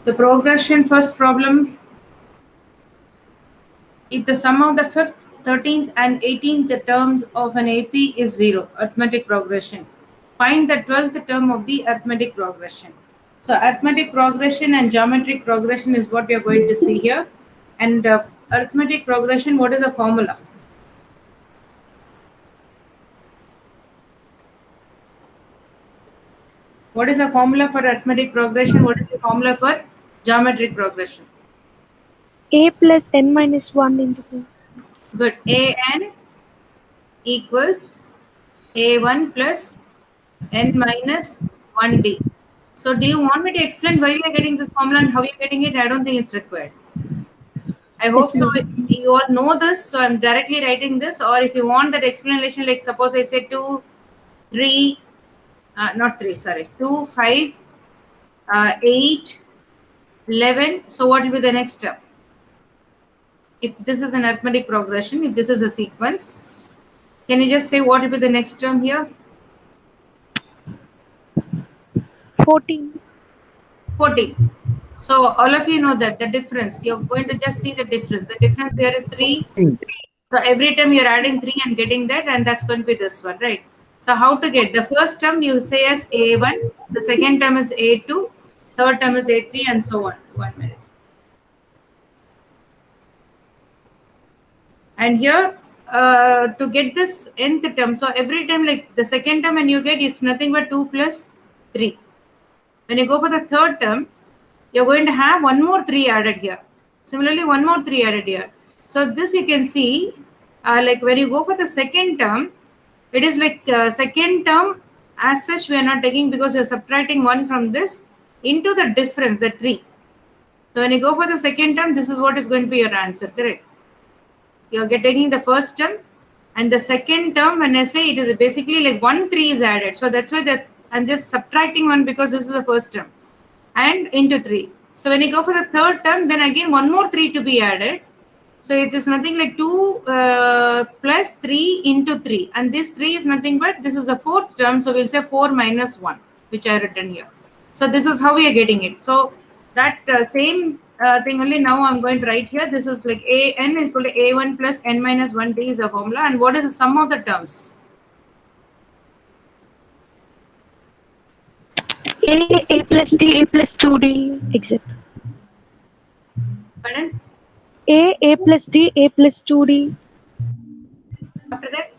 The progression first problem. If the sum of the 5th, 13th and 18th terms of an AP is 0, arithmetic progression. Find the 12th term of the arithmetic progression. So arithmetic progression and geometric progression is what we are going to see here. And arithmetic progression, what is the formula? What is the formula for arithmetic progression? What is the formula for geometric progression? A plus n minus 1 into 2. Good. An equals A1 plus n minus 1d. So do you want me to explain why we are getting this formula and how you're getting it? I don't think it's required. I hope Yes, so. ma'am. You all know this, so I'm directly writing this. Or if you want that explanation, like suppose I say 2, 3, not 3, sorry, 2, 5, 8, 11. So what will be the next step? If this is an arithmetic progression, if this is a sequence, can you just say what will be the next term here? 14. 14. So all of you know that the difference, you're going to just see the difference. The difference there is 3. So every time you're adding 3 and getting that, and that's going to be this one, right? So how to get the first term you say as A1, the second term is A2, third term is A3, and so on. 1 minute. And here to get this nth term, so every time like the second term when you get, it's nothing but 2 plus 3. When you go for the third term, you're going to have one more 3 added here. Similarly, one more 3 added here. So this you can see, like when you go for the second term, it is like second term as such we are not taking because you're subtracting 1 from this into the difference, the 3. So when you go for the second term, this is what is going to be your answer, correct? You're taking the first term and the second term, when I say it is basically like 1 3 is added. So that's why that I'm just subtracting 1 because this is the first term and into 3. So when you go for the third term, then again one more 3 to be added. So it is nothing like 2 plus 3 into 3. And this 3 is nothing but this is the fourth term. So we'll say 4 minus 1, which I written here. So this is how we are getting it. So that same thing only now I'm going to write here. This is like an equal to a1 plus n minus 1d is the formula. And what is the sum of the terms? A plus D, A plus 2D, etc. Pardon? A plus D, A plus 2D. After that?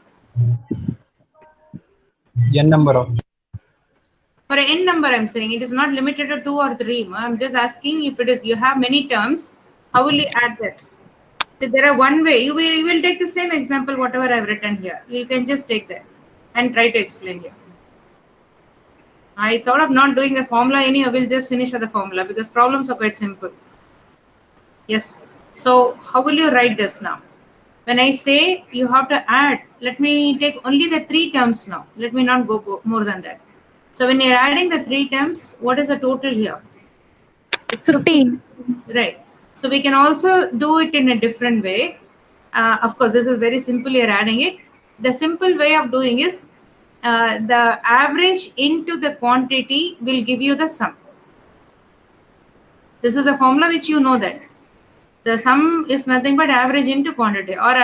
N number of. For n number, I'm saying it is not limited to 2 or 3. I'm just asking if it is you have many terms, how will you add that? So there are one way. You will take the same example, whatever I've written here. You can just take that and try to explain here. I thought of not doing the formula anyway. We'll just finish with the formula because problems are quite simple. Yes. So how will you write this now? When I say you have to add, let me take only the 3 terms now. Let me not go more than that. So when you're adding the 3 terms, what is the total here? 15. Right. So we can also do it in a different way. Of course, this is very simple. You're adding it. The simple way of doing is the average into the quantity will give you the sum. This is the formula which you know that. The sum is nothing but average into quantity, or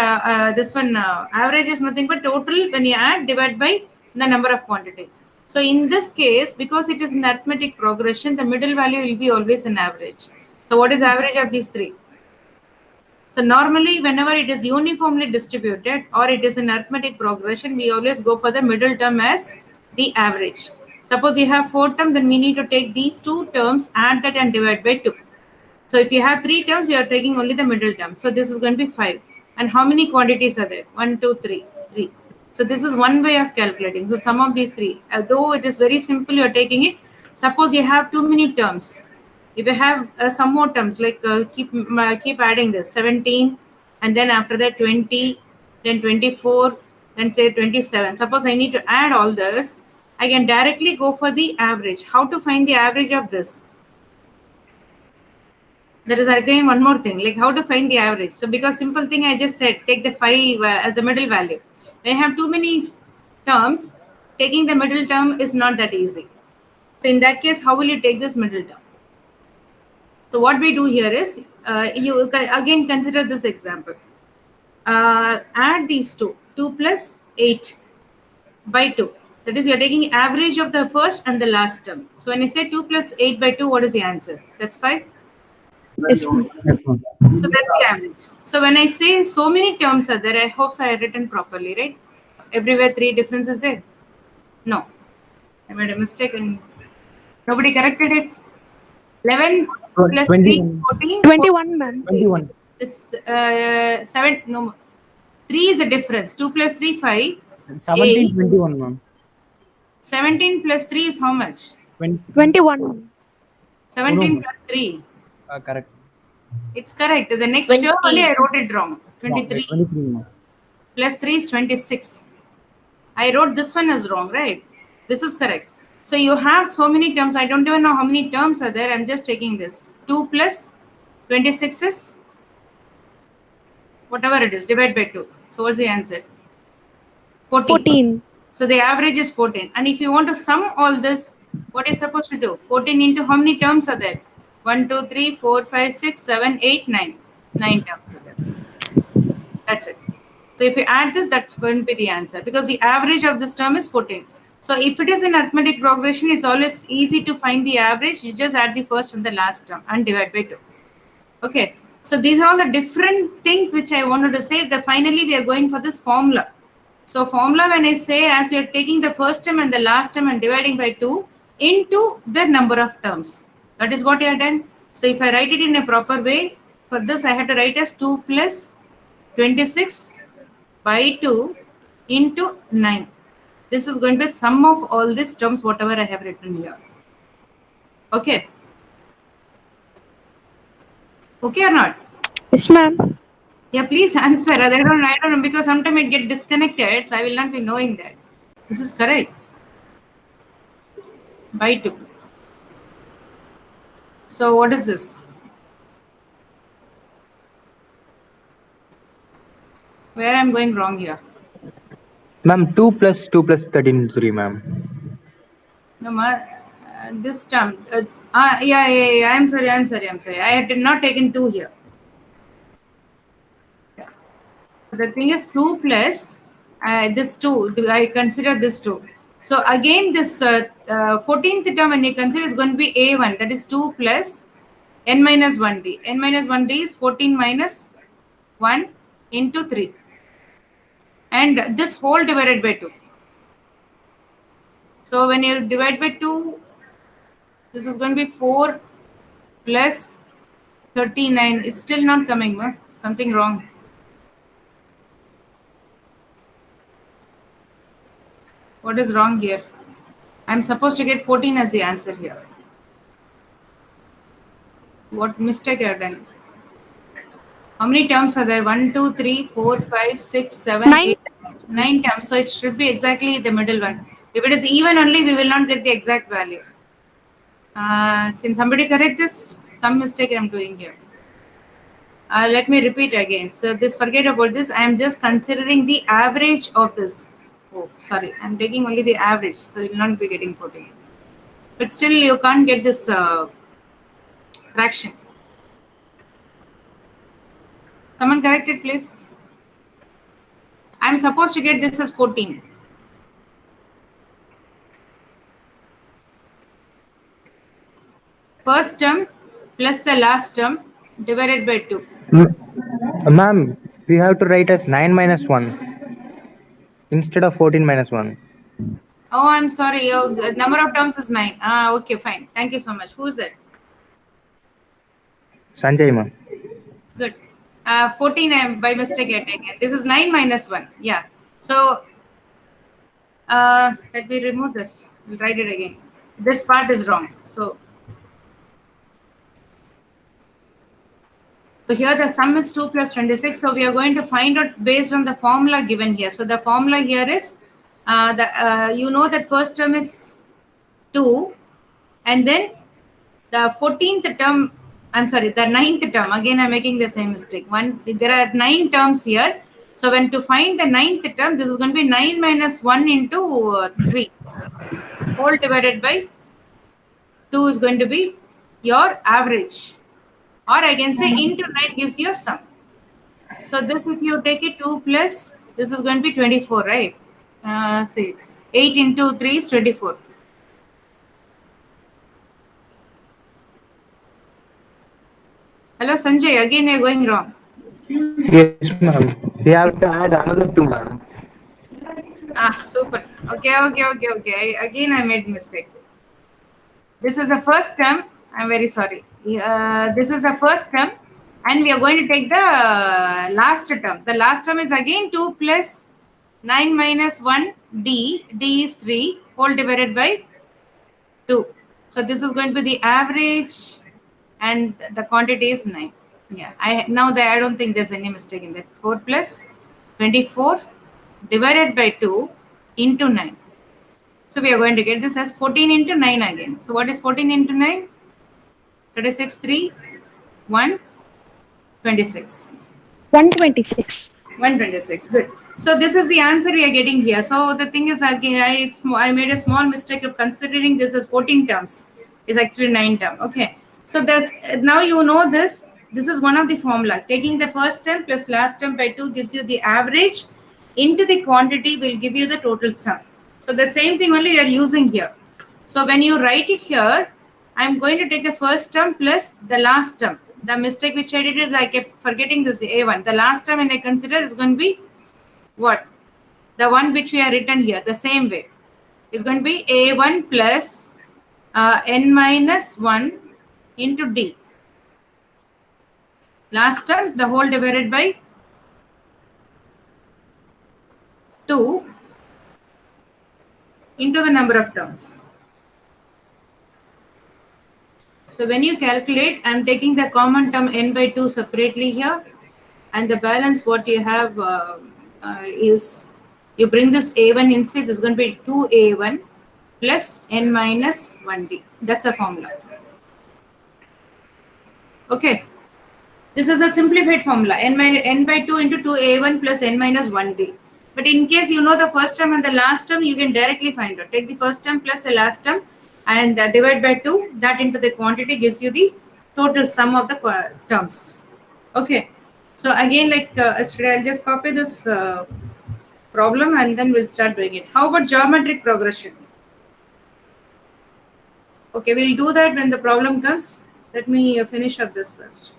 this one average is nothing but total when you add divide by the number of quantity. So in this case, because it is an arithmetic progression, the middle value will be always an average. So what is average of these 3? So normally whenever it is uniformly distributed or it is an arithmetic progression, we always go for the middle term as the average. Suppose you have 4 terms, then we need to take these 2 terms, add that and divide by 2. So if you have 3 terms, you are taking only the middle term. So this is going to be 5. And how many quantities are there? 1, 2, 3. 3. So this is one way of calculating. So sum of these 3. Although it is very simple, you are taking it. Suppose you have too many terms. If you have some more terms, like keep adding this 17, and then after that 20, then 24, then say 27. Suppose I need to add all this, I can directly go for the average. How to find the average of this? There is again one more thing, like how to find the average. So because simple thing I just said, take the 5 as the middle value. When you have too many terms, taking the middle term is not that easy. So in that case, how will you take this middle term? So what we do here is, you can again consider this example. Add these two, 2 plus 8 by 2. That is, you're taking average of the first and the last term. So when you say 2 plus 8 by 2, what is the answer? That's 5. Yes, ma'am. Yes, ma'am. So that's the average. So when I say so many terms are there, I hope so I have written properly, right? Everywhere 3 differences there. No, I made a mistake and nobody corrected it. 11 plus 3, 21. 14. 21, ma'am. 21. It's 7. No, 3 is a difference. 2 plus 3, 5. 17, 8. 21, ma'am. 17 plus 3 is how much? 21. 17 No. plus 3. Correct. It's correct. The next 20. term only I wrote it wrong. No, 23 23, ma'am. plus 3 is 26. I wrote this one as wrong, right? This is correct. So you have so many terms. I don't even know how many terms are there. I'm just taking this. 2 plus 26 is whatever it is. Divide by 2. So what's the answer? 14. 14. So the average is 14. And if you want to sum all this, what are you supposed to do? 14 into how many terms are there? 1, 2, 3, 4, 5, 6, 7, 8, 9. 9 terms are there. That's it. So if you add this, that's going to be the answer, because the average of this term is 14. So if it is in arithmetic progression, it's always easy to find the average. You just add the first and the last term and divide by 2. Okay. So these are all the different things which I wanted to say. That finally we are going for this formula. So formula, when I say, as you are taking the first term and the last term and dividing by 2 into the number of terms. That is what you have done. So if I write it in a proper way, for this I have to write as 2 plus 26 by 2 into 9. This is going to be the sum of all these terms, whatever I have written here. Okay. Okay or not? Yes, ma'am. Yeah, please answer. I don't know, because sometimes it get disconnected, so I will not be knowing that. This is correct. By 2. So what is this? Where I'm going wrong here? Ma'am, 2 plus 2 plus 13 is 3, ma'am. No, this term. Yeah. I'm sorry. I did not taken 2 here. Yeah. The thing is 2 plus this 2. I consider this 2. So again, this 14th term, when you consider, is going to be A1. That is 2 plus n minus 1d. N minus 1d is 14 minus 1 into 3. And this whole divided by 2. So when you divide by 2, this is going to be 4 plus 39. It's still not coming, huh? Something wrong. What is wrong here? I'm supposed to get 14 as the answer here. What mistake I have done? How many terms are there? 1, 2, 3, 4, 5, 6, 7, 9. 8, 9 terms. So it should be exactly the middle one. If it is even only, we will not get the exact value. Can somebody correct this? Some mistake I'm doing here. Let me repeat again. So this, forget about this. I am just considering the average of this. Oh, sorry. I'm taking only the average. So you will not be getting 14. But still, you can't get this fraction. Someone correct it, please. I'm supposed to get this as 14. First term plus the last term divided by 2. Ma'am, we have to write as 9 minus 1 instead of 14 minus 1. Oh, I'm sorry. Oh, the number of terms is 9. Okay, fine. Thank you so much. Who is it? Sanjay, ma'am. Good. 14 I am by mistake I taken. This is 9 minus 1. Yeah. So let me remove this. We'll write it again. This part is wrong. So here the sum is 2 plus 26. So we are going to find out based on the formula given here. So the formula here is, you know that first term is 2, and then the 14th term, I'm sorry, the 9th term, again I'm making the same mistake. There are 9 terms here. So when to find the 9th term, this is going to be 9 minus 1 into 3. Whole divided by 2 is going to be your average. or I can say into 9 gives you a sum. So this, if you take it 2 plus, this is going to be 24, right? See, 8 into 3 is 24. Hello, Sanjay. Again, we are going wrong. Yes, ma'am. We have to add another 2, ma'am. Super. Okay. Again, I made mistake. This is the first term. I'm very sorry. This is the first term, and we are going to take the last term. The last term is again 2 plus 9 minus 1 d. D is 3 whole divided by 2. So this is going to be the average, and the quantity is 9. Yeah, I don't think there's any mistake in that. 4 plus 24 divided by 2 into 9. So we are going to get this as 14 into 9 again. So what is 14 into 9? 36, 3, 1, 26. 126. 126. Good. So this is the answer we are getting here. So the thing is, again, I made a small mistake of considering this as 14 terms. It's actually 9 term. Okay. So this, now you know this. This is one of the formula. Taking the first term plus last term by 2 gives you the average into the quantity will give you the total sum. So the same thing only you are using here. So when you write it here, I'm going to take the first term plus the last term. The mistake which I did is I kept forgetting this A1. The last term when I consider is going to be what? The one which we have written here, the same way. Is going to be A1 plus n minus 1 into D. Last term, the whole divided by 2 into the number of terms. So when you calculate, I'm taking the common term n by 2 separately here, and the balance what you have is, you bring this a1 inside, this is going to be 2a1 plus n minus 1d. That's a formula. Okay. This is a simplified formula, n by 2 into 2a1 plus n minus 1d. But in case you know the first term and the last term, you can directly find out. Take the first term plus the last term and divide by 2. That into the quantity gives you the total sum of the terms. Okay. So again, like yesterday, I'll just copy this problem and then we'll start doing it. How about geometric progression? Okay, we'll do that when the problem comes. Let me finish up this first.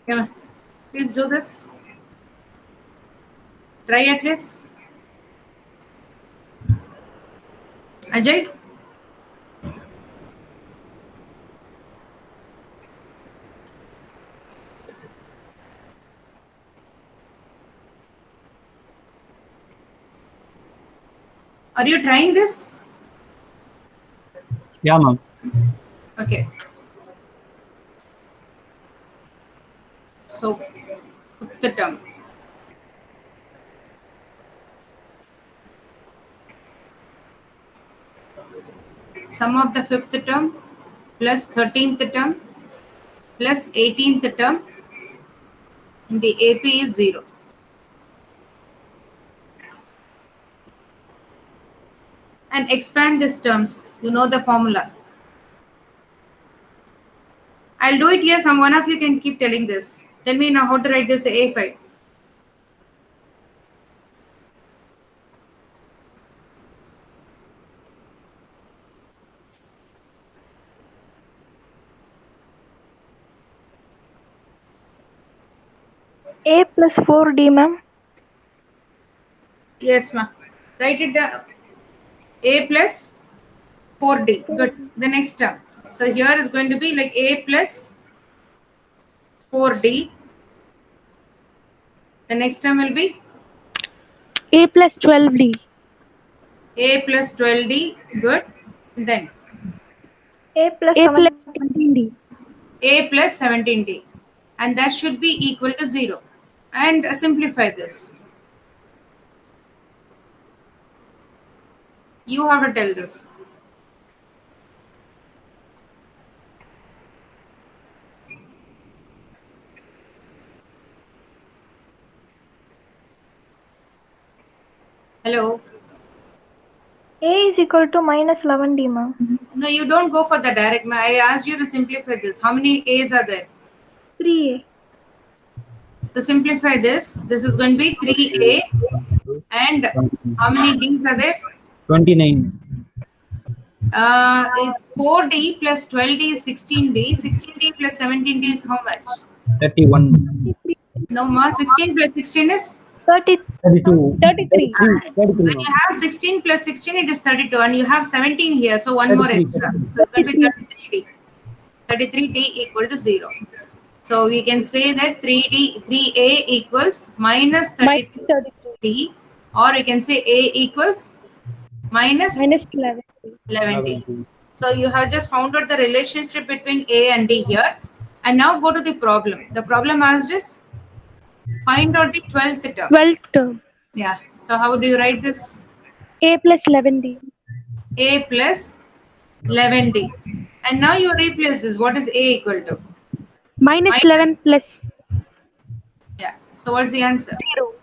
Yeah, please do this. Try at least. Ajay? Are you trying this? Yeah, ma'am. Okay. So, fifth term. Sum of the fifth term plus 13th term plus 18th term in the AP is 0. And expand these terms. You know the formula. I'll do it here. One of you can keep telling this. Tell me now how to write this A5. A plus 4D, ma'am. Yes, ma'am. Write it down. A plus 4D. Good. The next term. So here is going to be like A plus 4D. The next term will be A plus 12D. A plus 12D. Good. Then A plus 17D. A plus 17D. And that should be equal to 0. And simplify this. You have to tell this. Hello. A is equal to minus 11D, ma'am. No, you don't go for the direct. I asked you to simplify this. How many A's are there? 3A. To simplify this is going to be 3A. And how many D's are there? 29. It's 4D plus 12D is 16D. 16D plus 17D is how much? 31. No more. 16 plus 16 is? 32. 33. 33. When you have 16 plus 16, it is 32. And you have 17 here. So one more 33. extra. So it's going to be 33D. 33D equal to 0. So we can say that 3A equals minus 33D. Or we can say A equals minus Minus 11. 11D. So you have just found out the relationship between A and D here. And now go to the problem. The problem asked is find out the 12th term. 12th term. Yeah. So how do you write this? A plus 11D. A plus 11D. And now you replace this. What is A equal to? Minus 11 plus Yeah. So what's the answer? 0.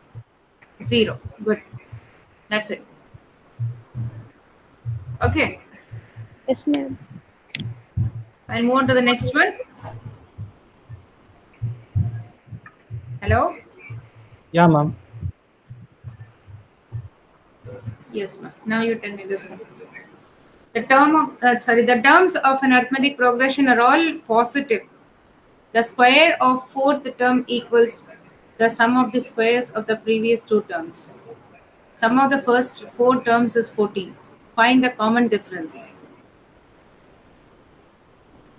0. Good. That's it. Okay. Yes, ma'am. I'll move on to the next one. Hello? Yeah, ma'am. Yes, ma'am. Now you tell me this one. The terms of an arithmetic progression are all positive. The square of fourth term equals the sum of the squares of the previous two terms. Sum of the first four terms is 14. Find the common difference.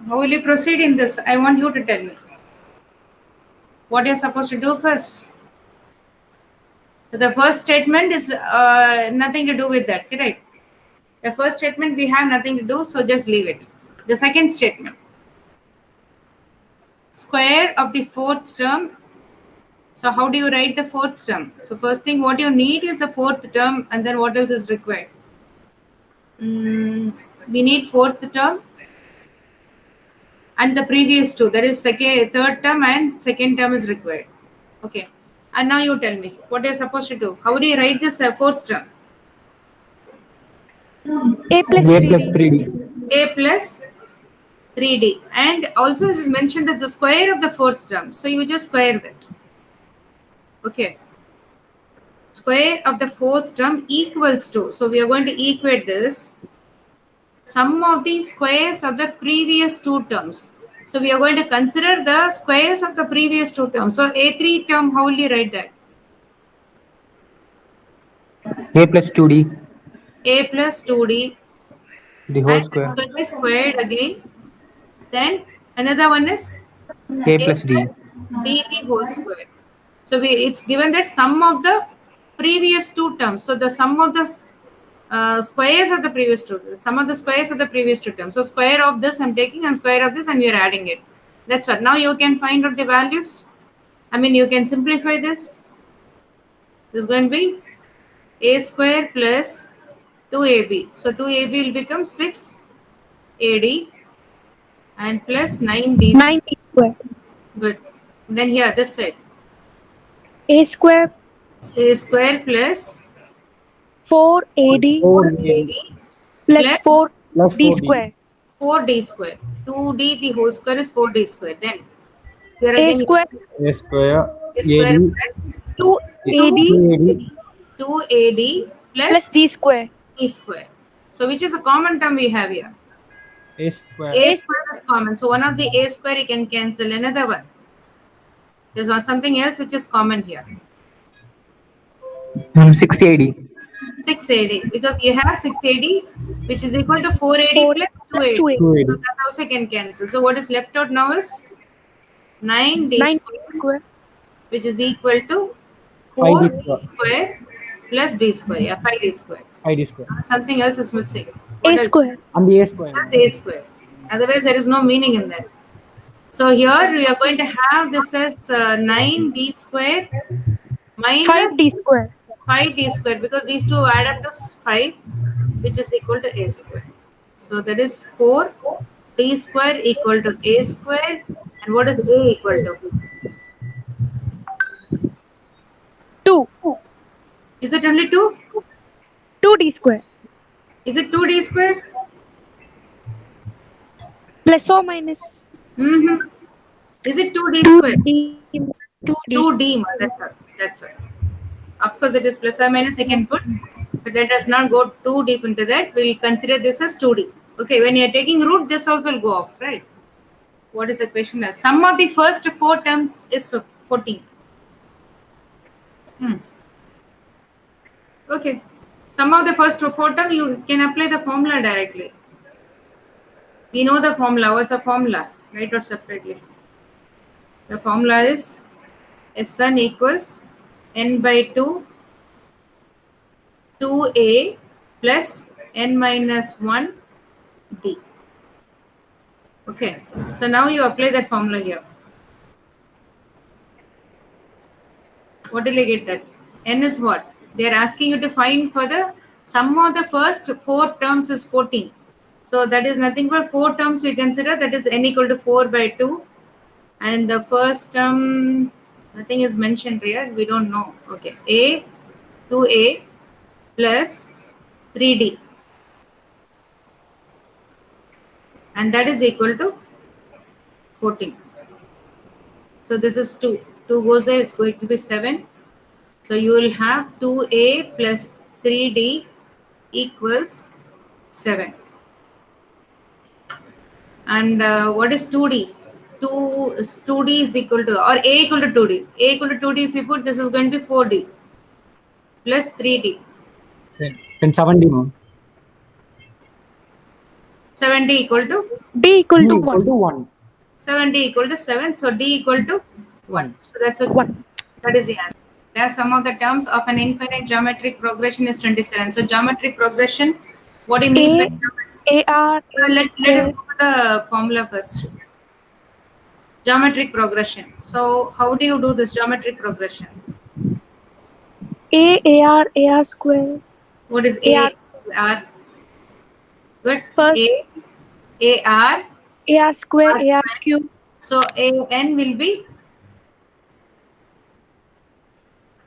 How will you proceed in this? I want you to tell me. What you're supposed to do first. So the first statement is nothing to do with that, correct? The first statement we have nothing to do, so just leave it. The second statement. Square of the fourth term. So how do you write the fourth term? So first thing what you need is the fourth term, and then what else is required? We need fourth term and the previous two, that is third term and second term is required. Okay. And now you tell me what you're supposed to do. How do you write this fourth term? A plus A 3D. plus 3D. A plus 3D. And also it is mentioned that the square of the fourth term. So you just square that. Okay. Square of the fourth term equals to. So we are going to equate this. Sum of the squares of the previous two terms. So we are going to consider the squares of the previous two terms. So A3 term, how will you write that? A plus 2D, A plus 2D. the whole And square. it's going to be squared again. Then another one is A plus D. D the whole square. So it's given that sum of the previous two terms. So the sum of the squares of the previous two, sum of the squares of the previous two terms. So square of this I'm taking and square of this and we are adding it. That's what. Now you can find out the values. I mean, you can simplify this. This is going to be a square plus 2ab. So 2ab will become 6ad and plus 9d. 9D square. Good. Then here, this side. A square A square plus 4AD 4A plus plus 4D plus 4D. square. 4d square. 2d the whole square is 4d square. Then here A again square A square. a square AD. plus 2AD 2ad plus plus D square. d square. So which is a common term we have here? A square. A square is common. So one of the a square you can cancel. Another one. There's not something else which is common here. 680. 6ad because you have 6ad which is equal to 4ad Four plus plus 2ad. 2AD. 2AD. So that also can cancel. So what is left out now is 9d 9D square square. which is equal to 5d 4d square plus d square. Yeah, 5d square. 5d square. Something else is missing. A What else? square. And the A square. Plus a square. Otherwise, there is no meaning in that. So here we are going to have this as 9d square minus 5D square. 5d square because these two add up to 5 which is equal to a square. So that is 4d square equal to a square. And what is a equal to? 2. Is it only 2? 2d square. Is it 2d square? Plus or minus Mm-hmm. Is it 2d square? 2d. 2d, that's all. That's all. Of course, it is plus or minus I can put, but let us not go too deep into that. We will consider this as 2d. Okay, when you are taking root, this also will go off, right? What is the question? Sum of the first 4 terms is 14. Okay. Sum of the first 4 terms, you can apply the formula directly. We know the formula. What's the formula? Write out separately. The formula is Sn equals n by 2 2a plus n minus 1 d. Okay, so now you apply that formula here. What will I get that? N is what? They are asking you to find for the sum of the first 4 terms is 14. So that is nothing but 4 terms we consider, that is n equal to 4 by 2. And the first term, nothing is mentioned here, we don't know. Okay, a 2a plus 3d. And that is equal to 14. So this is 2. 2 goes there, it's going to be 7. So you will have 2a plus 3d equals 7. And what is 2d? 2d is equal to, or a equal to 2d. A equal to 2d, if you put, this is going to be 4d plus 3d. Then 70, ma'am. 7d equal to? D equal D to equal 1. to 1. 7d equal to 7. So d equal to 1. So that's a 1. That is the answer. The sum of the terms of an infinite geometric progression is 27. So geometric progression, what do you mean by AR. let us go with the formula first. Geometric progression. So how do you do this geometric progression? AR square. What is AR. AR? Good. First, AR. AR square, R AR square. cube. So AN will be,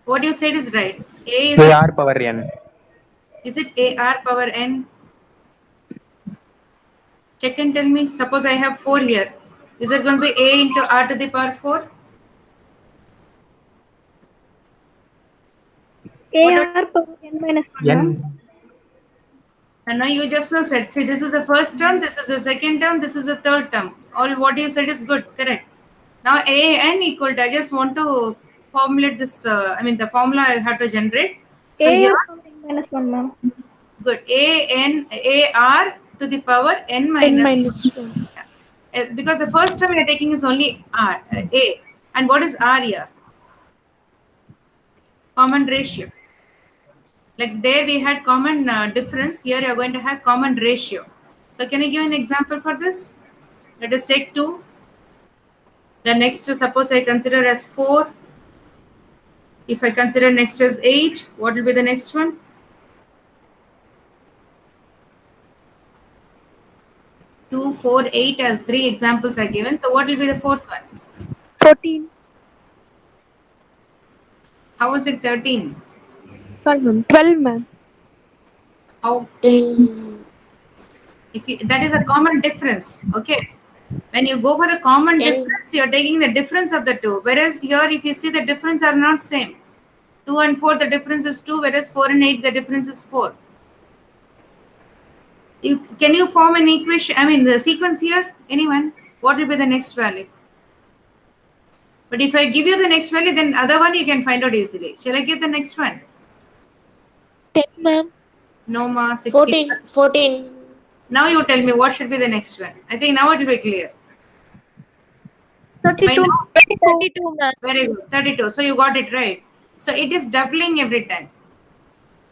what you said is right. A is AR power n. Is it AR power n? Check and tell me. Suppose I have 4 here. Is it going to be A into R to the power 4? AR power n minus 1. N. And now you just now said, see, this is the first term, this is the second term, this is the third term. All what you said is good, correct. Now AN equal to, I just want to formulate this, the formula I have to generate. So here, AR power n minus 1, ma'am. good. AR to the power n N minus minus 1. because the first term we are taking is only R, A. And what is R here? Common ratio. Like there we had common difference. Here you are going to have common ratio. So can you give an example for this? Let us take 2. The next, suppose I consider as 4. If I consider next as 8, what will be the next one? 2, 4, 8 as 3 examples are given. So what will be the fourth one? 14. How was it 13? Sorry, ma'am. 12, ma'am. How? If you, that is a common difference. Okay. When you go for the common difference, you are taking the difference of the two. Whereas here, if you see the difference are not same. 2 and 4, the difference is 2. Whereas 4 and 8, the difference is 4. Can you form an equation? The sequence here? Anyone? What will be the next value? But if I give you the next value, then other one you can find out easily. Shall I give the next one? 10, ma'am. No, ma. 16. 14. Now you tell me what should be the next one. I think now it will be clear. 32. 32, ma'am. Very good. 32. So you got it right. So it is doubling every time.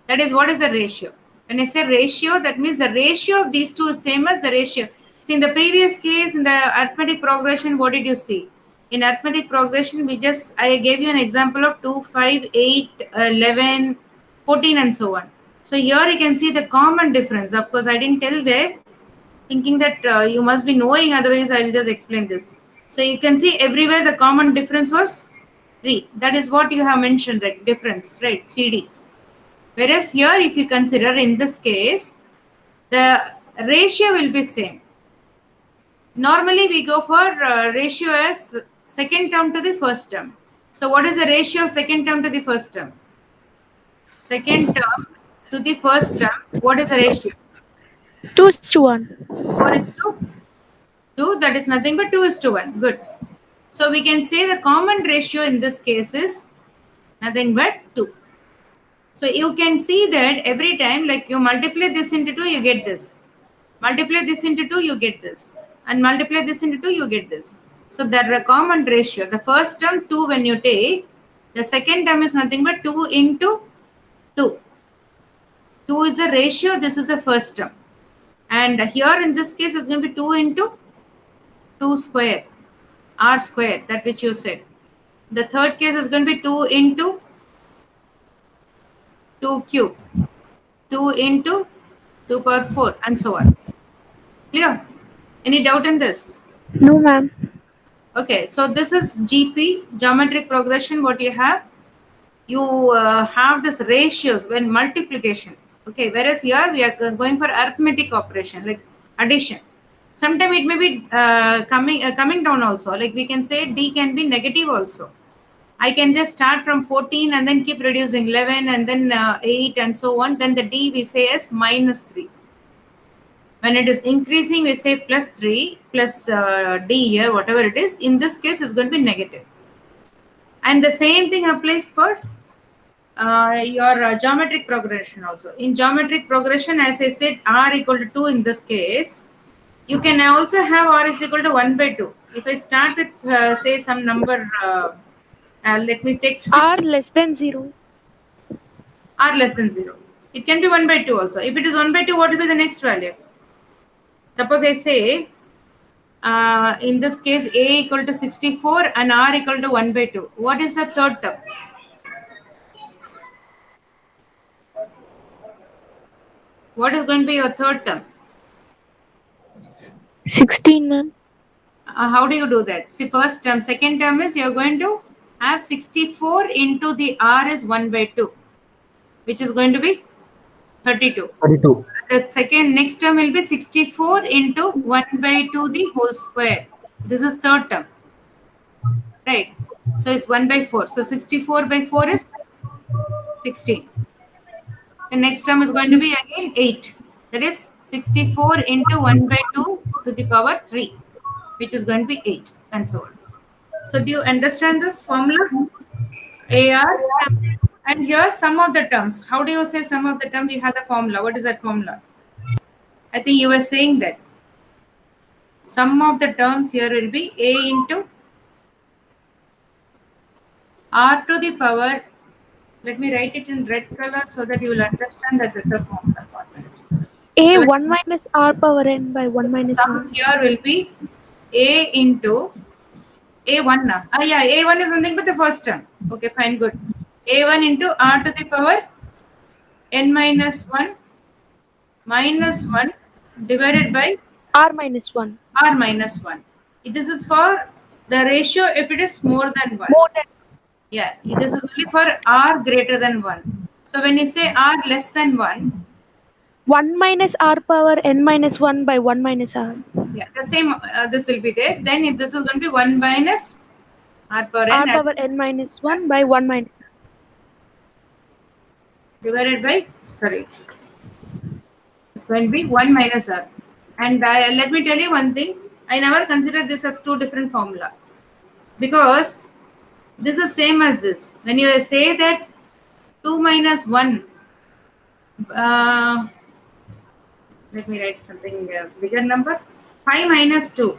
That is what is the ratio. When I say ratio, that means the ratio of these two is same as the ratio. See, in the previous case, in the arithmetic progression, what did you see? In arithmetic progression, I gave you an example of 2, 5, 8, 11, 14 and so on. So here you can see the common difference. Of course, I didn't tell there, thinking that you must be knowing, otherwise I will just explain this. So you can see everywhere the common difference was 3. That is what you have mentioned, right? Difference, right? CD. Whereas here, if you consider in this case, the ratio will be same. Normally, we go for ratio as second term to the first term. So, what is the ratio of second term to the first term? Second term to the first term, what is the ratio? 2:1. 4 is to 2, that is nothing but 2 is to 1. Good. So, we can say the common ratio in this case is nothing but 2. So, you can see that every time, like you multiply this into 2, you get this. Multiply this into 2, you get this. And multiply this into 2, you get this. So, that a common ratio. The first term 2 when you take, the second term is nothing but 2 into 2. 2 is the ratio, this is the first term. And here in this case, it's going to be 2 into 2 square, r square, that which you said. The third case is going to be 2 into 2 cube, 2 into 2 power 4, and so on. Clear? Any doubt in this? No, ma'am. Okay, so this is GP, geometric progression, what you have. You have this ratios when multiplication. Okay, whereas here we are going for arithmetic operation, like addition. Sometimes it may be coming down also. Like we can say D can be negative also. I can just start from 14 and then keep reducing 11 and then 8 and so on. Then the D we say as minus 3. When it is increasing, we say plus 3 plus D here, whatever it is. In this case, it's going to be negative. And the same thing applies for your geometric progression also. In geometric progression, as I said, r equal to 2 in this case. You can also have r is equal to 1 by 2. If I start with, say, some number, let me take 60. R less than 0. R less than 0. It can be 1 by 2 also. If it is 1 by 2, what will be the next value? Suppose I say, in this case, a equal to 64 and r equal to 1 by 2. What is the third term? What is going to be your third term? 16, ma'am. How do you do that? See, first term, second term is you're going to have 64 into the r is 1 by 2, which is going to be 32. 32. The second next term will be 64 into 1 by 2 the whole square. This is third term. Right. So it's 1 by 4. So 64 by 4 is 16. The next term is going to be again 8. That is 64 into 1 by 2 to the power 3, which is going to be 8 and so on. So do you understand this formula? AR. And here some of the terms. How do you say some of the terms? You have the formula. What is that formula? I think you were saying that. Some of the terms here will be A into R to the power. Let me write it in red color so that you will understand that it's a formula. A So 1 minus R power n by 1 minus R. Some here will be A into A1 now. Yeah, A1 is nothing but the first term. Okay, fine, good. A1 into R to the power n minus 1 divided by R minus 1. R minus 1. This is for the ratio if it is more than 1. More than Yeah, this is only for R greater than 1. So when you say R less than 1, 1 minus R power n minus 1 by 1 minus R. yeah, the same, this will be there. Then this is going to be 1 minus R power R n power n minus 1 by 1 minus divided by, sorry, it's going to be 1 minus R. And let me tell you one thing, I never consider this as two different formula because this is same as this. When you say that 2 minus 1, let me write something bigger number, 5 minus 2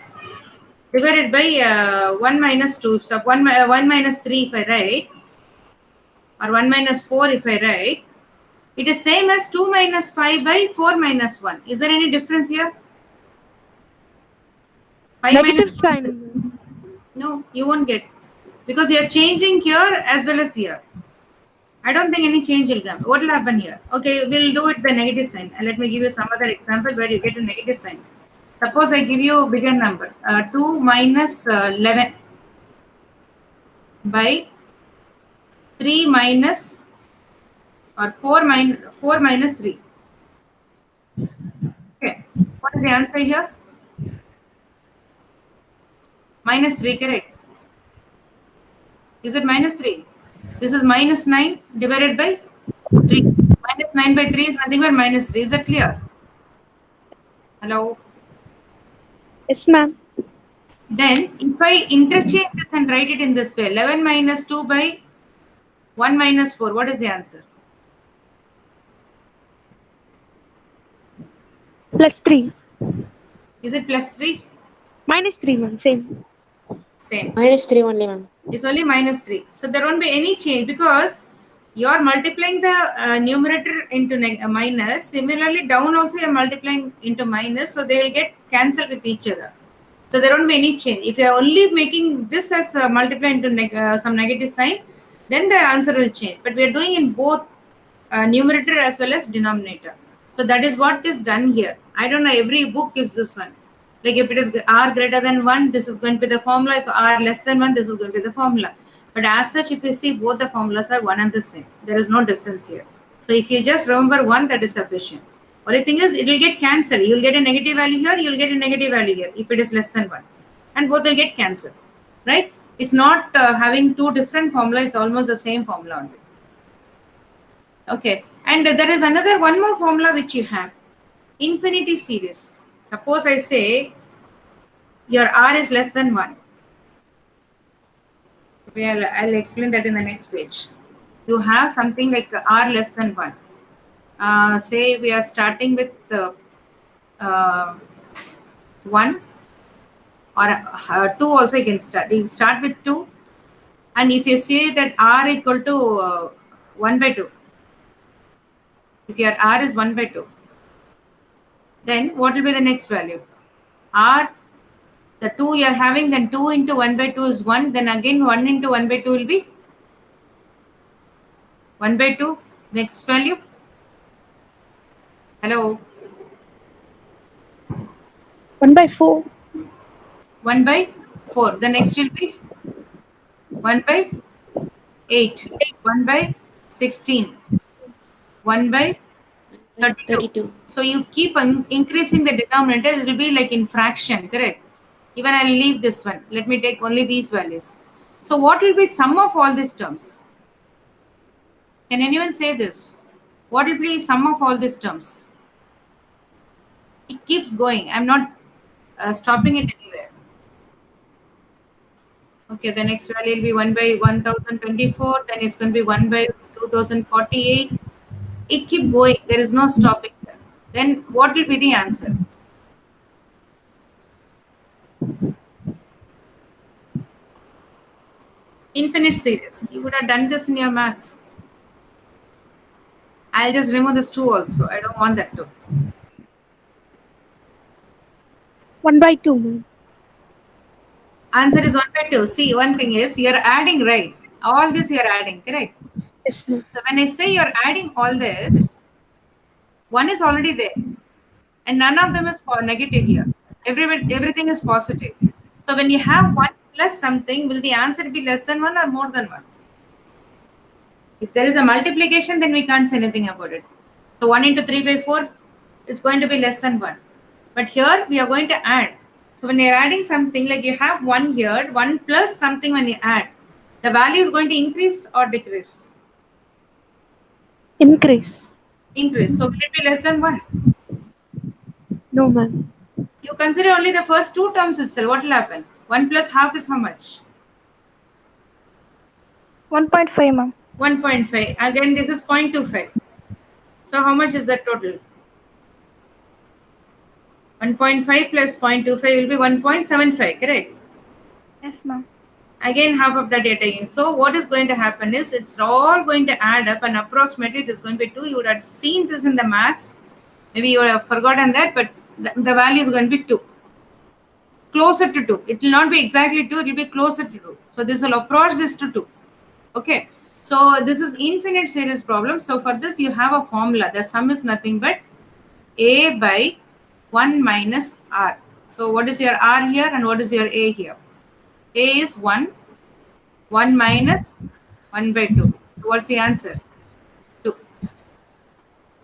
divided by 1 minus 2, so 1 minus 3 if I write, or 1 minus 4 if I write, it is same as 2 minus 5 by 4 minus 1. Is there any difference here? negative sign. No, you won't get, because you are changing here as well as here. I don't think any change will come. What will happen here? Okay, we'll do it the negative sign. And let me give you some other example where you get a negative sign. Suppose I give you a bigger number, 2 minus 11 by 3 minus or 4 minus 3. Okay, what is the answer here? Minus 3, correct? Is it minus 3? This is minus 9 divided by 3. Minus 9 by 3 is nothing but minus 3. Is that clear? Hello? Yes, ma'am. Then, if I interchange this and write it in this way, 11 minus 2 by 1 minus 4, what is the answer? Plus 3. Is it plus 3? Minus 3, ma'am. Same. Same. Minus 3 only, ma'am. It's only minus 3. So there won't be any change because you are multiplying the numerator into minus. Similarly, down also you are multiplying into minus. So they will get cancelled with each other. So there won't be any change. If you are only making this as multiply into some negative sign, then the answer will change. But we are doing in both numerator as well as denominator. So that is what is done here. I don't know, every book gives this one. Like if it is r greater than 1, this is going to be the formula. If r less than 1, this is going to be the formula. But as such, if you see, both the formulas are one and the same. There is no difference here. So if you just remember one, that is sufficient. Only thing is, it will get cancelled. You will get a negative value here, you will get a negative value here if it is less than 1. And both will get cancelled. Right? It's not having two different formulas, it's almost the same formula only. Okay. And there is another one more formula which you have. Infinity series. Suppose I say your r is less than 1. Okay, I'll explain that in the next page. You have something like r less than 1. Say we are starting with 1 or 2 also you can start. You start with 2. And if you say that r equal to 1 by 2, if your r is 1 by 2, then what will be the next value? R, the 2 you are having, then 2 into 1 by 2 is 1. Then again 1 into 1 by 2 will be 1 by 2. Next value. Hello. 1 by 4. 1 by 4. The next will be 1 by 8. 1 by 16. 1 by 32. So you keep increasing the denominator. It will be like in fraction, correct? Even I'll leave this one. Let me take only these values. So what will be sum of all these terms? Can anyone say this? What will be sum of all these terms? It keeps going. I'm not stopping it anywhere. Okay, the next value will be 1 by 1024. Then it's going to be 1 by 2048. It keep going. There is no stopping there. Then what will be the answer? Infinite series. You would have done this in your maths. I'll just remove this 2 also. I don't want that 2. 1 by 2, ma'am. Answer is 1 by 2. See, one thing is you're adding, right? All this you're adding, correct? Yes, ma'am. So when I say you're adding all this, 1 is already there. And none of them is negative here. Everything is positive. So when you have 1 plus something, will the answer be less than 1 or more than 1? If there is a multiplication, then we can't say anything about it. So 1 into 3 by 4 is going to be less than 1. But here we are going to add. So when you're adding something, like you have 1 here, 1 plus something when you add, the value is going to increase or decrease? Increase. Increase. So will it be less than 1? No, ma'am. You consider only the first 2 terms itself. What will happen? 1 plus half is how much? 1.5, ma'am. 1.5. Again, this is 0.25. So how much is that total? 1.5 plus 0.25 will be 1.75, correct? Yes, ma'am. Again, half of that data in. So what is going to happen is it's all going to add up and approximately this is going to be 2. You would have seen this in the maths. Maybe you would have forgotten that, but the value is going to be 2. Closer to 2. It will not be exactly 2, it will be closer to 2. So this will approach this to 2. Okay. So this is infinite series problem. So for this you have a formula. The sum is nothing but a by 1 minus r. So what is your r here and what is your a here? A is 1. 1 minus 1 by 2. So what's the answer? 2.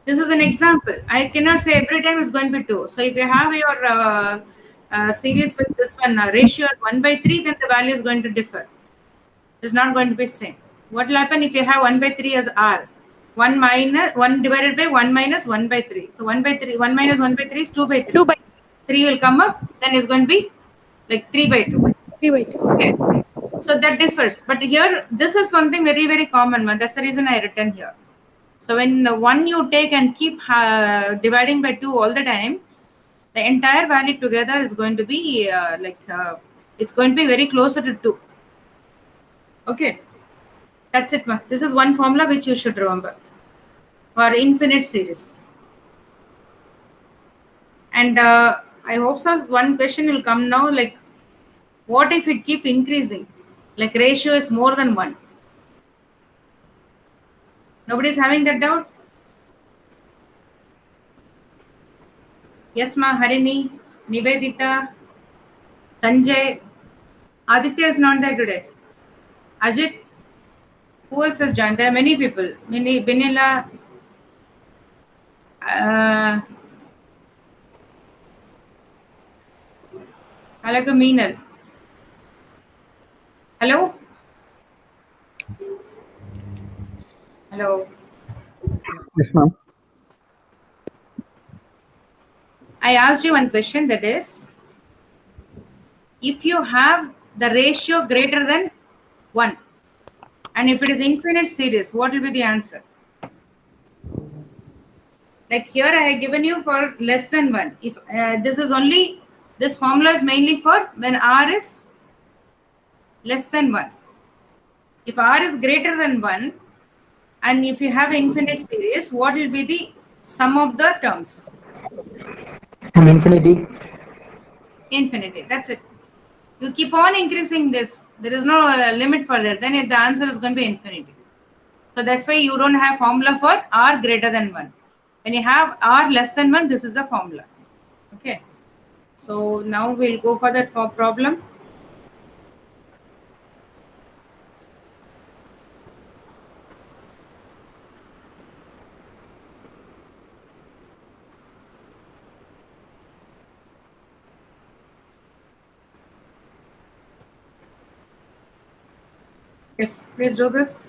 This is an example. I cannot say every time is going to be 2. So if you have your series with this one ratio is 1/3, then the value is going to differ. It's not going to be same. What will happen if you have 1/3 as r? 1 divided by 1 minus 1/3. So 1/3, 1 minus 1/3 is 2/3. 2 by 3 will come up, then it's going to be like 3/2. 3 by 2. Okay. So that differs. But here, this is something very, very common one. That's the reason I written here. So when one you take and keep dividing by 2 all the time, the entire value together is going to be it's going to be very closer to 2. Okay. That's it. This is one formula which you should remember for infinite series. And I hope so. One question will come now, like, what if it keep increasing? Like ratio is more than 1. Nobody is having that doubt? Yes, ma. Harini, Nivedita, Sanjay, Aditya is not there today. Ajit, who else has joined? There are many people. Binila, Alaga Meenal. Hello? Hello. Yes, ma'am. I asked you one question, that is, if you have the ratio greater than 1 and if it is infinite series, what will be the answer? Like here I have given you for less than 1. If this formula is mainly for when r is less than 1. If r is greater than 1 and if you have infinite series, what will be the sum of the terms? From infinity. Infinity. That's it. You keep on increasing this. There is no limit for that. Then the answer is going to be infinity. So that's why you don't have formula for r greater than 1. When you have r less than 1, this is the formula. Okay. So now we'll go for that problem. Yes, please do this.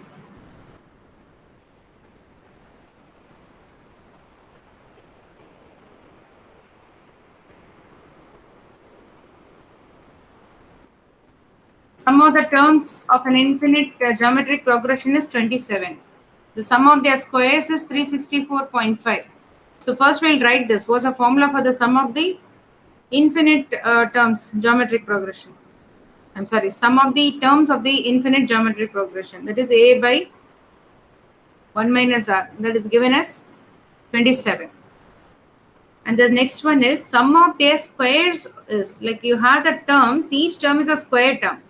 Sum of the terms of an infinite geometric progression is 27. The sum of their squares is 364.5. So first we'll write this. What's the formula for the sum of the infinite terms geometric progression? I'm sorry, sum of the terms of the infinite geometric progression. That is a by 1 minus r. That is given as 27. And the next one is sum of their squares is like you have the terms. Each term is a square term.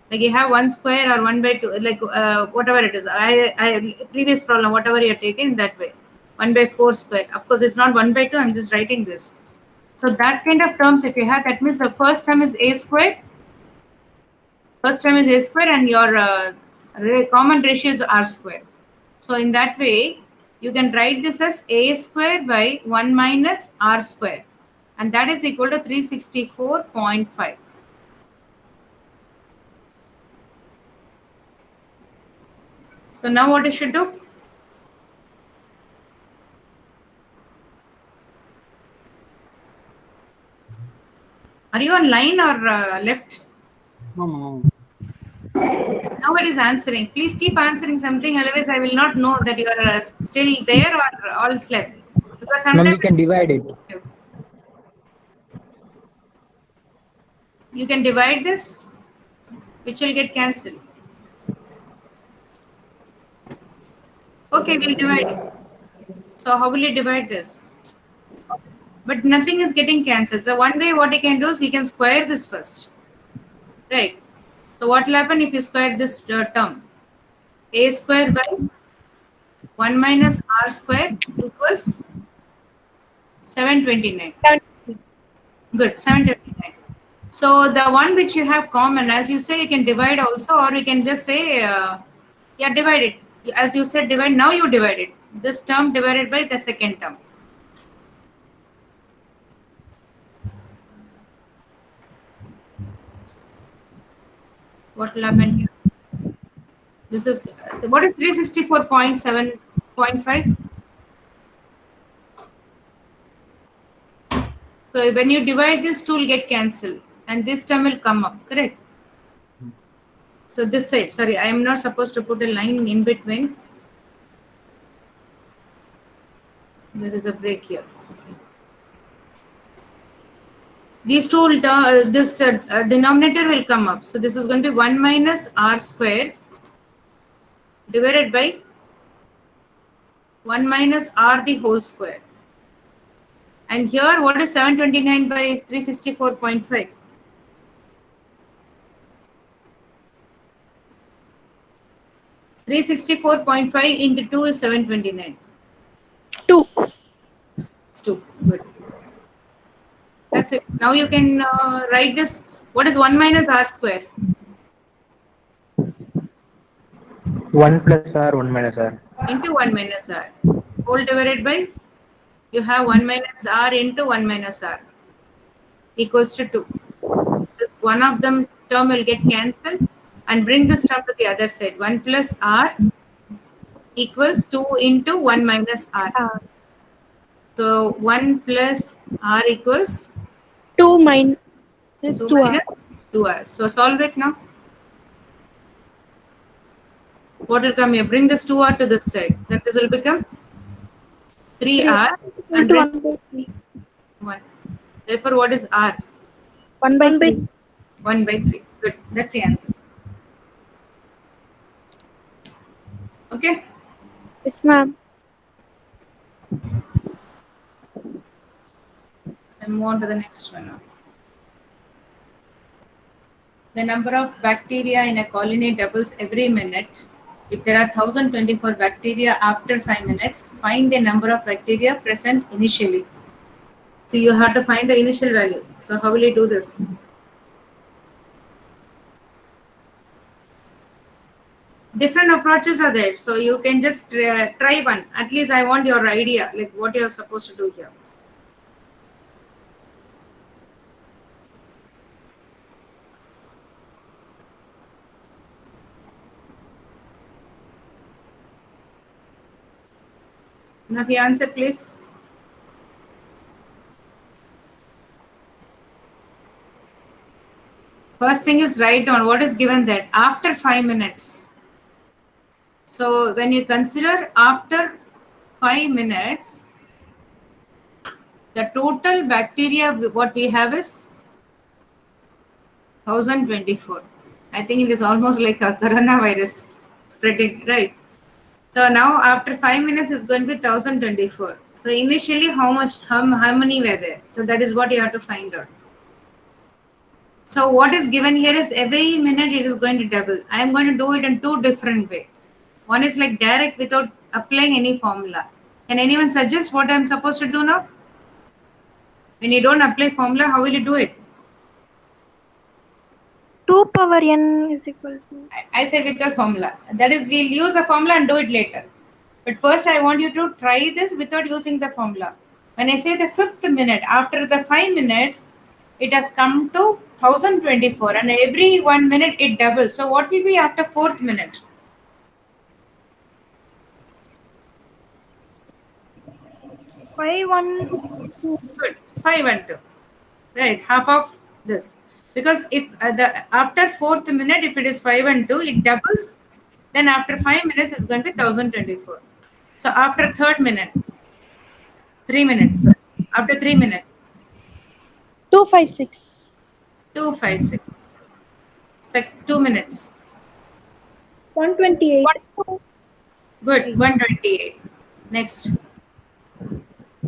Like you have 1 square or 1 by 2, like whatever it is. I previous problem, whatever you're taking that way. 1 by 4 square. Of course, it's not 1 by 2. I'm just writing this. So that kind of terms, if you have, that means the first term is a square. First term is a square and your common ratio is r square. So in that way, you can write this as a square by 1 minus r square. And that is equal to 364.5. So now what you should do? Are you on line or left? No. Now it is answering. Please keep answering something, otherwise I will not know that you are still there or all slept. Because Ma'am, sometimes we can divide it. you can divide this, which will get cancelled. Okay, we'll divide it. So how will you divide this? But nothing is getting cancelled. So one way what you can do is you can square this first. Right. So what will happen if you square this term? A square by 1 minus r square equals 729. Good, 729. So the one which you have common, as you say, you can divide also, or you can just say, yeah, divide it. As you said, divide, now you divide it. this term divided by the second term. What will happen here? This is what is 364.7.5? So when you divide, this 2 will get cancelled and this term will come up, correct? So this side, sorry, I am not supposed to put a line in between. There is a break here. Okay. These two will this denominator will come up. So this is going to be 1 minus r square divided by 1 minus r the whole square. And here, what is 729 by 364.5? .5 into 2 is 729. 2. It's 2. Good. That's it. Now you can write this. What is 1 minus r square? 1 plus r, 1 minus r. Into 1 minus r. Whole divided by, you have 1 minus r into 1 minus r equals to 2. This one of them term will get cancelled and bring this term to the other side. 1 plus r equals 2 into 1 minus r. So 1 plus r equals 2 minus 2 2r. minus 2r. So solve it now. What will come here? Bring this 2r to this side. Then this will become 3r and Into bring 1 by 3. 1. Therefore, what is r? 1 by 3. 1 by 3. Good. That's the answer. Okay. Yes, ma'am. And move on to the next one now. The number of bacteria in a colony doubles every minute. If there are 1024 bacteria after 5 minutes, find the number of bacteria present initially. So you have to find the initial value. So how will you do this? Different approaches are there. So you can just try one. At least I want your idea, like what you are supposed to do here. Now the answer, please. First thing is write down what is given there after 5 minutes. So when you consider after 5 minutes, the total bacteria what we have is 1024. I think it is almost like a coronavirus spreading, right? So now after 5 minutes is going to be 1024. So initially how many were there? So that is what you have to find out. So what is given here is every minute it is going to double. I am going to do it in two different ways. One is like direct without applying any formula. Can anyone suggest what I am supposed to do now? When you don't apply formula, how will you do it? 2 power n is equal to. I say with the formula. That is, we'll use the formula and do it later. But first I want you to try this without using the formula. When I say the 5th minute, after the 5 minutes, it has come to 1024 and every 1 minute it doubles. So what will be after 4th minute? 5 1 2. Good. 5 and 2. Right, half of this. Because it's after 4th minute, if it is 5 and 2, it doubles. Then after 5 minutes, it's going to be 1024. So after 3rd minute, 3 minutes. After 3 minutes, 256. 256. 2 minutes. 128. Good. 128. Next.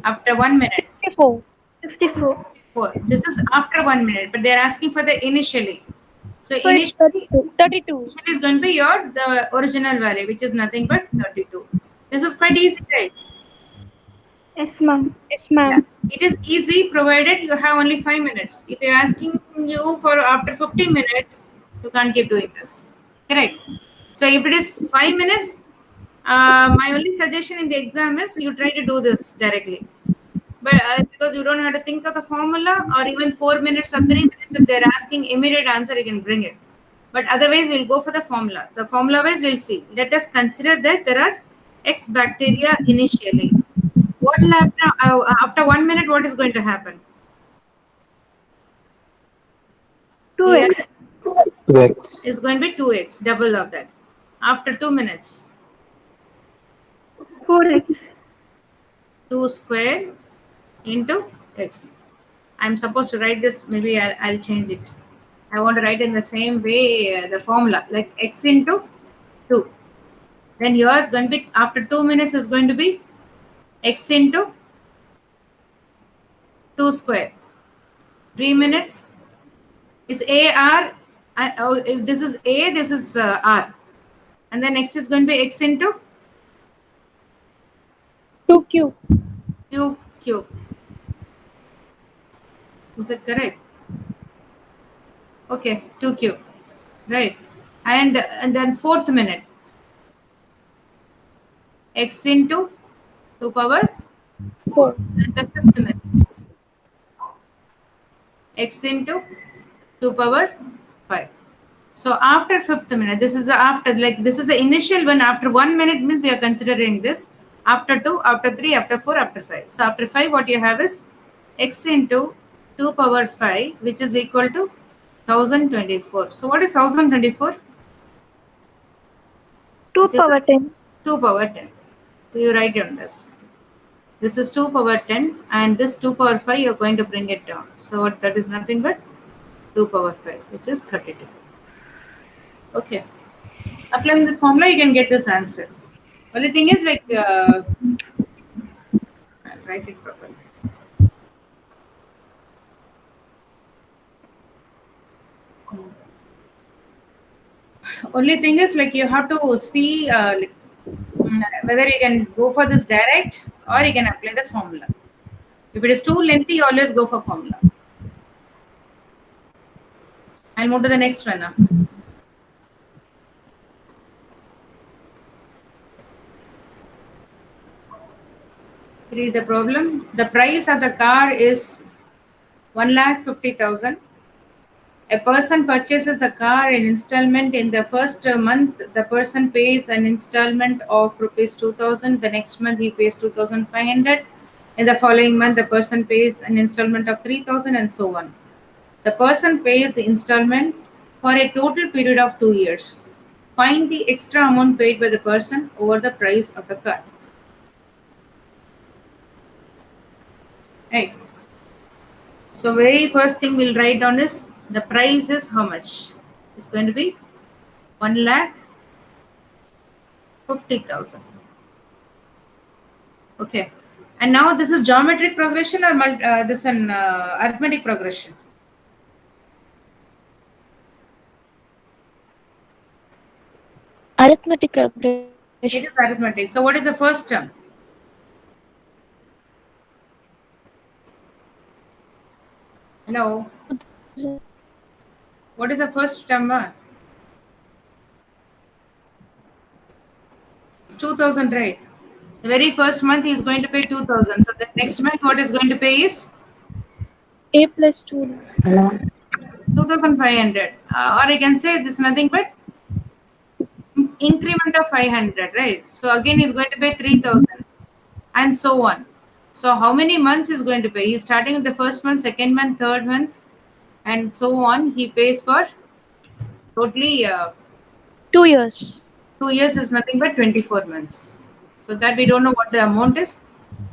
After 1 minute. 64. 64. 4. This is after 1 minute, but they're asking for the initially. So So it's initially 32. is going to be the original value, which is nothing but 32. This is quite easy, right? Yes, ma'am. Yes, ma'am. Yeah. It is easy provided you have only 5 minutes. If you're asking you for after 15 minutes, you can't keep doing this. Correct. So if it is 5 minutes, My only suggestion in the exam is you try to do this directly. But because you don't have to think of the formula, or even 4 minutes or 3 minutes, if they're asking immediate answer, you can bring it. But otherwise, we'll go for the formula. The formula wise, we'll see. Let us consider that there are X bacteria initially. What will happen after 1 minute? What is going to happen? 2x. Correct. Is going to be 2x, double of that. After 2 minutes, 4x. 2 square into x. I'm supposed to write this, maybe I'll change it. I want to write in the same way the formula, like x into 2. Then yours going to be, after 2 minutes is going to be x into 2 square. 3 minutes is AR. If this is A, this is R. And then next is going to be x into 2q. Q cube. Is that correct? Okay, 2 cube. Right. And then 4th minute. X into 2 power 4. And the 5th minute. X into 2 power 5. So after 5th minute, this is the after, like this is the initial one. After 1 minute means we are considering this. After 2, after 3, after 4, after 5. So after 5, what you have is x into 2 power 5, which is equal to 1024. So what is 1024? 2 power 10. 2 power 10. So you write down this. This is 2 power 10, and this 2 power 5, you're going to bring it down. So that is nothing but 2 power 5, which is 32. Okay. Applying this formula, you can get this answer. Only thing is, like, I'll write it properly. Only thing is, like, you have to see whether you can go for this direct or you can apply the formula. If it is too lengthy, always go for formula. I'll move to the next one now. Read the problem. The price of the car is 1,50,000. A person purchases a car in installment. In the first month, the person pays an installment of rupees 2,000. The next month, he pays 2,500. In the following month, the person pays an installment of 3,000, and so on. The person pays the installment for a total period of 2 years. Find the extra amount paid by the person over the price of the car. Right. So very first thing we'll write down is the price is how much? It's going to be 1,50,000. Okay. And now this is geometric progression or this an arithmetic progression? Arithmetic progression. It is arithmetic. So what is the first term? Hello. What is the first term? It's 2,000, right? The very first month he is going to pay 2,000. So the next month what is going to pay is A plus 2. 2,500. Or I can say this is nothing but increment of 500, right? So again he's going to pay 3,000 and so on. So how many months is going to pay? He's starting with the first month, second month, third month, and so on. He pays for totally 2 years. 2 years is nothing but 24 months. So that we don't know what the amount is,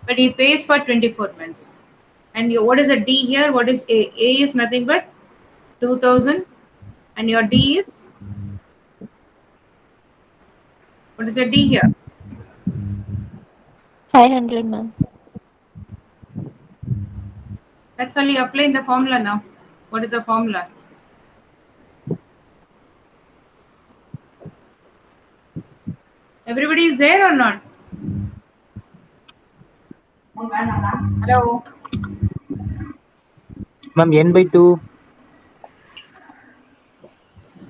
but he pays for 24 months. And what is a D here? What is A? A is nothing but 2,000, and your D is, what is your D here? 500, ma'am. That's only apply in the formula now. What is the formula? Everybody is there or not? Hello. Ma'am, n by 2.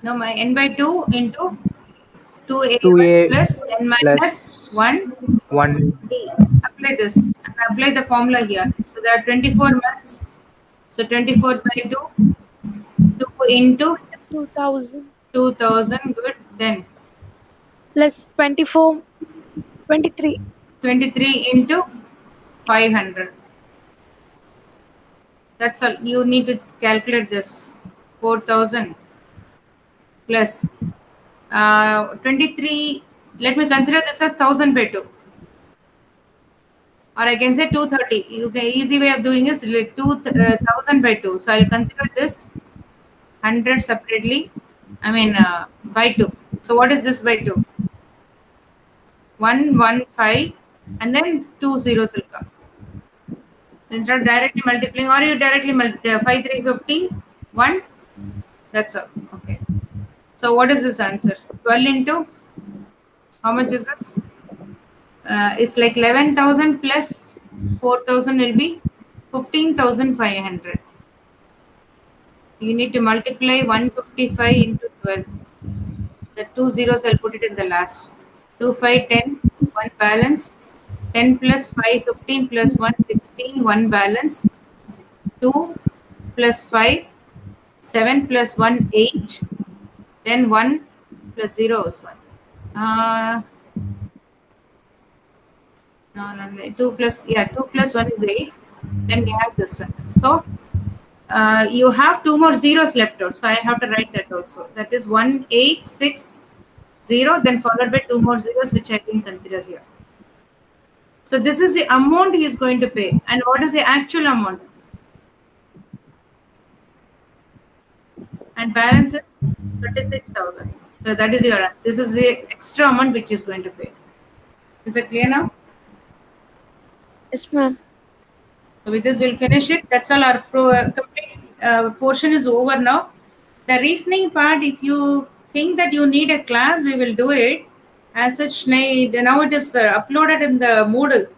No, my n by 2 into 2a 2a plus n minus 1 1. d. Apply this and apply the formula here. So there are 24 months. So 24 by 2, 2 into 2000 2000, good. Then plus 24, 23. 23 into 500. That's all. You need to calculate this. 4000 plus 23. Let me consider this as 1000 by 2. Or I can say 230. You can easy way of doing is 2000 by 2. So I'll consider this 100 separately. I mean by 2. So what is this by 2? 115 and then 2 zeros will come. Instead of directly multiplying, or you directly 5 3 15 1. That's all. Okay. So what is this answer? 12 into how much is this? It's like 11,000 plus 4,000 will be 15,500. You need to multiply 155 into 12. The 2 zeros I'll put it in the last. 2 5 10 1 balance. 10 plus 5 15 plus 1 16 1 balance. 2 plus 5 7 plus 1 8. Then 1 plus 0 is 1. No, 2 plus 1 is 8. Then we have this one. So you have 2 more zeros left out. So I have to write that also. That is 1860. Then followed by 2 more zeros, which I didn't consider here. So this is the amount he is going to pay. And what is the actual amount? And balance is 36,000. So that is your. This is the extra amount which is going to pay. Is it clear now? Yes, ma'am. So with this, we'll finish it. That's all. Our complete portion is over now. The reasoning part, if you think that you need a class, we will do it. As such, now it is uploaded in the Moodle.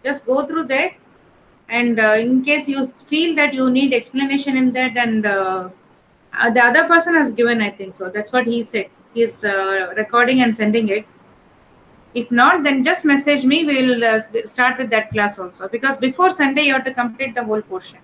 Just go through that. And in case you feel that you need explanation in that, and the other person has given, I think so. That's what he said. He's recording and sending it. If not, then just message me. We'll start with that class also. Because before Sunday, you have to complete the whole portion.